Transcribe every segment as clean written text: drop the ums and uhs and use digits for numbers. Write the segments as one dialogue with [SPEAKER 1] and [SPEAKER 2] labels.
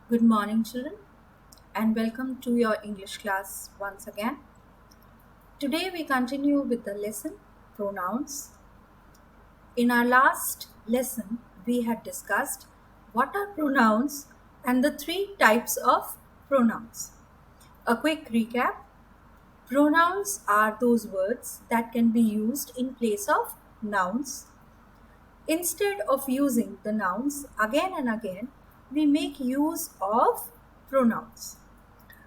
[SPEAKER 1] Good morning, children, and welcome to your English class once again. Today, we continue with the lesson Pronouns. In our last lesson, we had discussed what are pronouns and the three types of pronouns. A quick recap: pronouns are those words that can be used in place of nouns. Instead of using the nouns again and again, we make use of pronouns.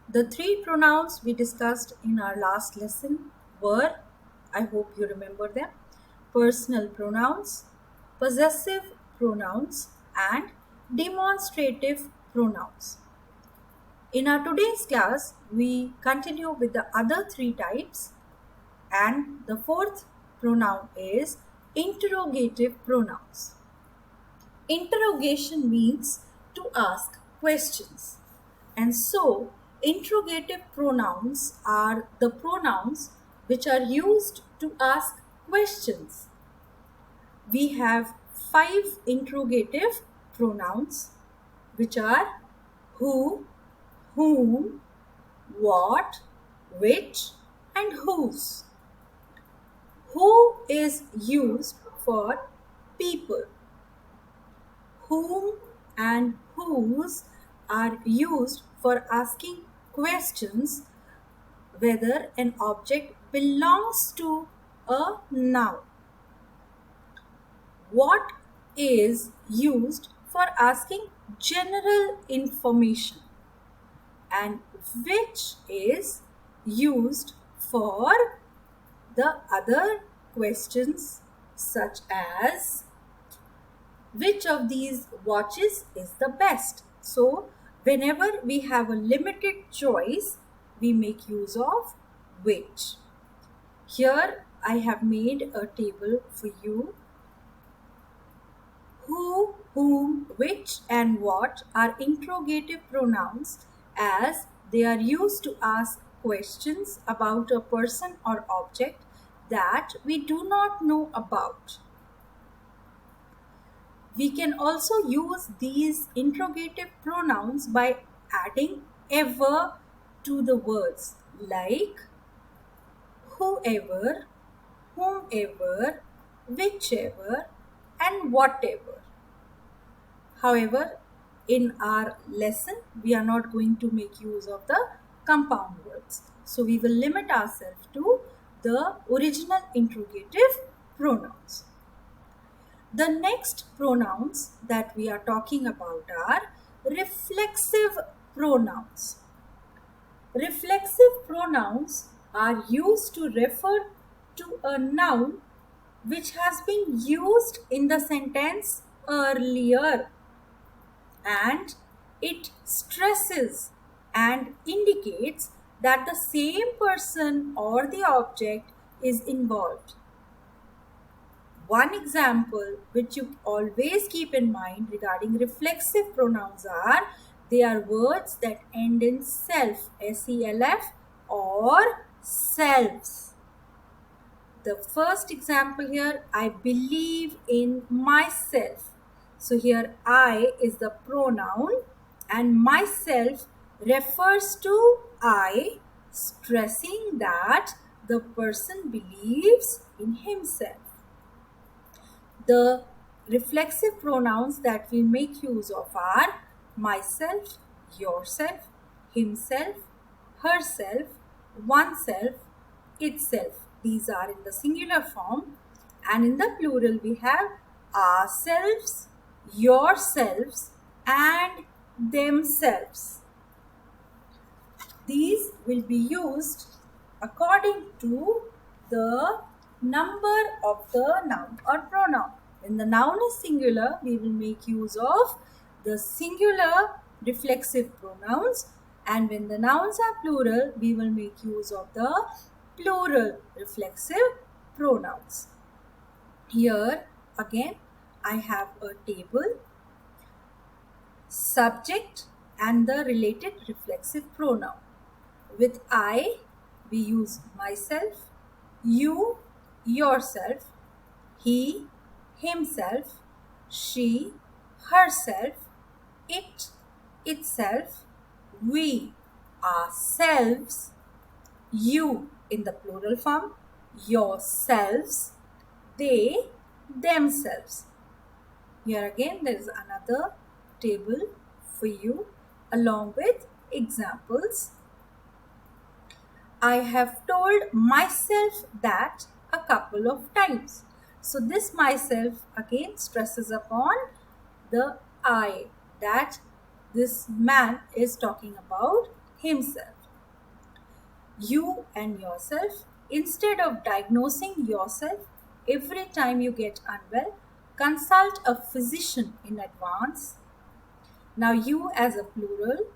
[SPEAKER 1] The three pronouns we discussed in our last lesson were, I hope you remember them, personal pronouns, possessive pronouns, and demonstrative pronouns. In our today's class, we continue with the other three types, and the fourth pronoun is interrogative pronouns. Interrogation means to ask questions. And so, interrogative pronouns are the pronouns which are used to ask questions. We have five interrogative pronouns which are who, whom, what, which, and whose. Who is used for people. Whom and whose are used for asking questions whether an object belongs to a noun. What is used for asking general information, and which is used for the other questions such as which of these watches is the best. So, whenever we have a limited choice, we make use of which. Here, I have made a table for you. Who, whom, which, and what are interrogative pronouns as they are used to ask questions about a person or object that we do not know about. We can also use these interrogative pronouns by adding ever to the words like whoever, whomever, whichever, and whatever. However, in our lesson, we are not going to make use of the compound words. So we will limit ourselves to the original interrogative pronouns. The next pronouns that we are talking about are reflexive pronouns. Reflexive pronouns are used to refer to a noun which has been used in the sentence earlier, and it stresses and indicates that the same person or the object is involved. One example which you always keep in mind regarding reflexive pronouns are they are words that end in self, S-E-L-F, or selves. The first example here, I believe in myself. So here I is the pronoun and myself refers to I, stressing that the person believes in himself. The reflexive pronouns that we make use of are myself, yourself, himself, herself, oneself, itself. These are in the singular form, and in the plural we have ourselves, yourselves, and themselves. These will be used according to the number of the noun or pronoun. When the noun is singular, we will make use of the singular reflexive pronouns, and when the nouns are plural, we will make use of the plural reflexive pronouns. Here again, I have a table, subject and the related reflexive pronoun. With I, we use myself, you, yourself, he, himself, she, herself, it, itself, we, ourselves, you in the plural form, yourselves, they, themselves. Here again there is another table for you along with examples. I have told myself that a couple of times. So this myself again stresses upon the I, that this man is talking about himself. You and yourself, instead of diagnosing yourself every time you get unwell, consult a physician in advance. Now you as a plural,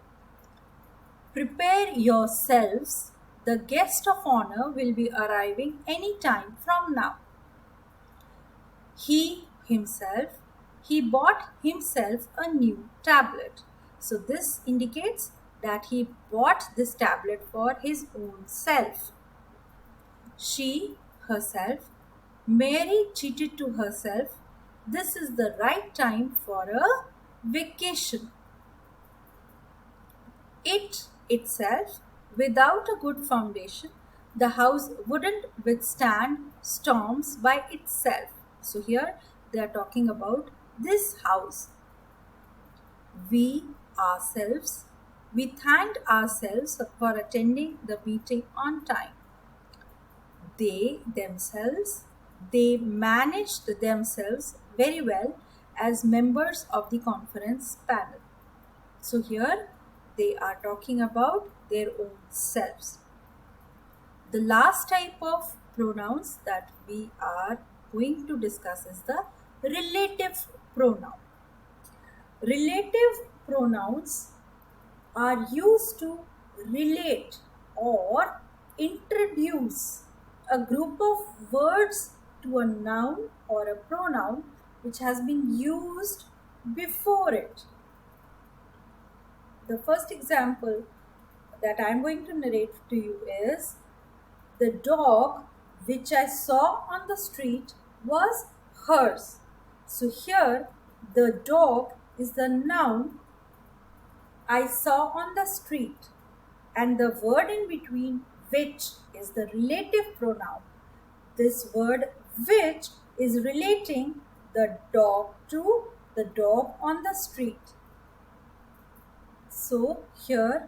[SPEAKER 1] prepare yourselves. The guest of honor will be arriving any time from now. He himself, he bought himself a new tablet. So this indicates that he bought this tablet for his own self. She herself, Mary cheated to herself. This is the right time for a vacation. It itself, without a good foundation, the house wouldn't withstand storms by itself. So here they are talking about this house. We ourselves, we thanked ourselves for attending the meeting on time. They themselves, they managed themselves very well as members of the conference panel. So here they are talking about their own selves. The last type of pronouns that we are going to discuss is the relative pronoun. Relative pronouns are used to relate or introduce a group of words to a noun or a pronoun which has been used before it. The first example that I am going to narrate to you is the dog which I saw on the street was hers. So here the dog is the noun I saw on the street, and the word in between, which, is the relative pronoun. This word which is relating the dog to the dog on the street. So here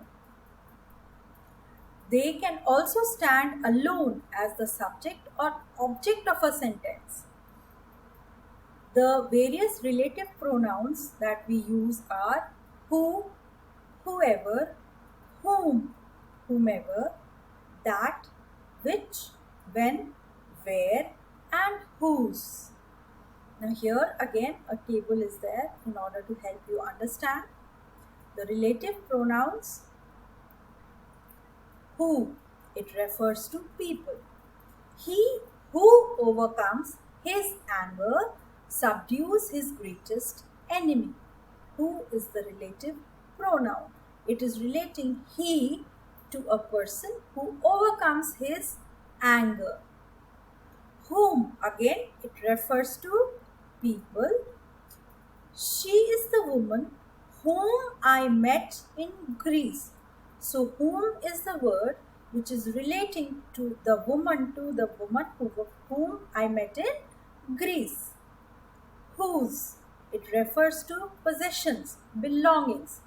[SPEAKER 1] they can also stand alone as the subject or object of a sentence. The various relative pronouns that we use are who, whoever, whom, whomever, that, which, when, where, and whose. Now here again a table is there in order to help you understand. The relative pronouns, who, it refers to people. He who overcomes his anger subdues his greatest enemy. Who is the relative pronoun? It is relating he to a person who overcomes his anger. Whom, again, it refers to people. She is the woman whom I met in Greece. So whom is the word which is relating to the woman whom I met in Greece. Whose, it refers to possessions, belongings.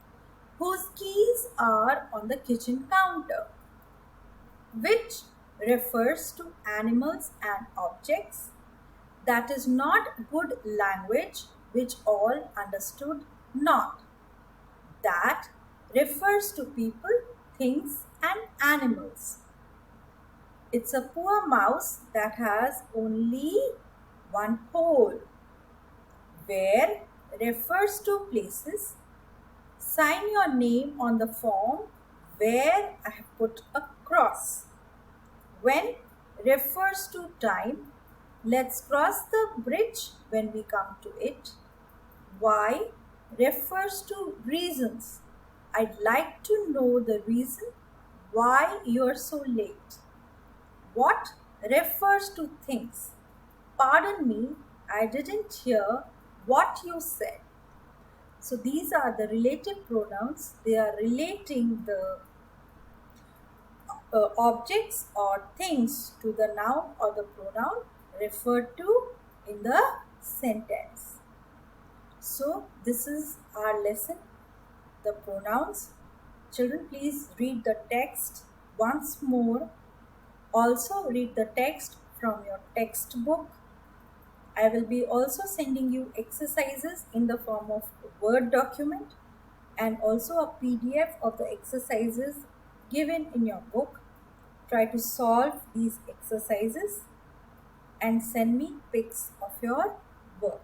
[SPEAKER 1] Whose keys are on the kitchen counter. Which refers to animals and objects. That is not good language which all understood not. That refers to people, things, and animals. It's a poor mouse that has only one hole. Where refers to places. Sign your name on the form where I have put a cross. When refers to time. Let's cross the bridge when we come to it. Why refers to reasons. I'd like to know the reason why you're so late. What refers to things. Pardon me, I didn't hear what you said. So these are the relative pronouns. They are relating the objects or things to the noun or the pronoun referred to in the sentence. So this is our lesson, the pronouns. Children, please read the text once more. Also read the text from your textbook. I will be also sending you exercises in the form of a Word document and also a PDF of the exercises given in your book. Try to solve these exercises and send me pics of your work.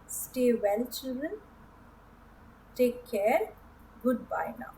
[SPEAKER 1] Stay well, children. Take care. Goodbye now.